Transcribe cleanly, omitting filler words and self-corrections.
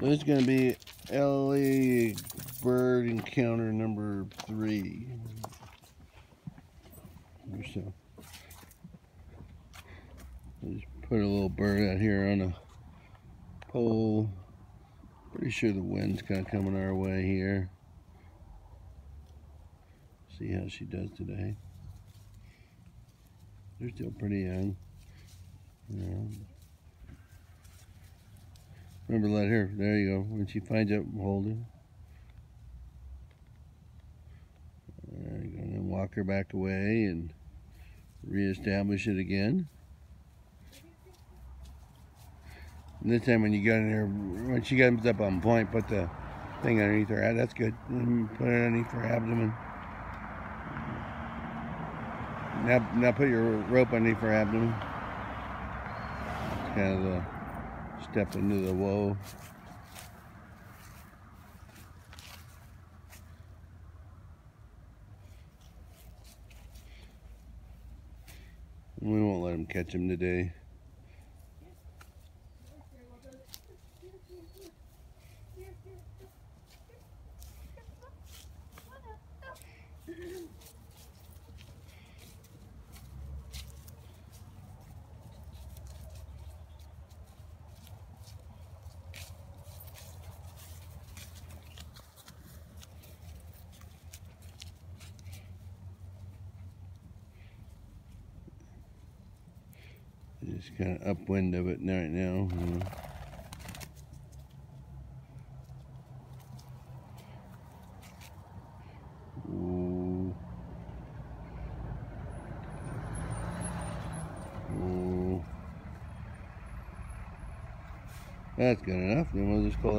So this is going to be Elle bird encounter number 3 or so. I just put a little bird out here on a pole. Pretty sure the wind's kind of coming our way here. See how she does today. They're still pretty young. Yeah. Remember, let her, there you go. When she finds out, hold her. There you go. And then walk her back away and reestablish it again. And this time when you got in there, when she comes up on point, put the thing underneath her head. That's good. And put it underneath her abdomen. Now put your rope underneath her abdomen. It's kind of the step into the woe. We won't let him catch him today. Just kind of upwind of it right now. Ooh. Ooh. That's good enough. Then we'll just call it.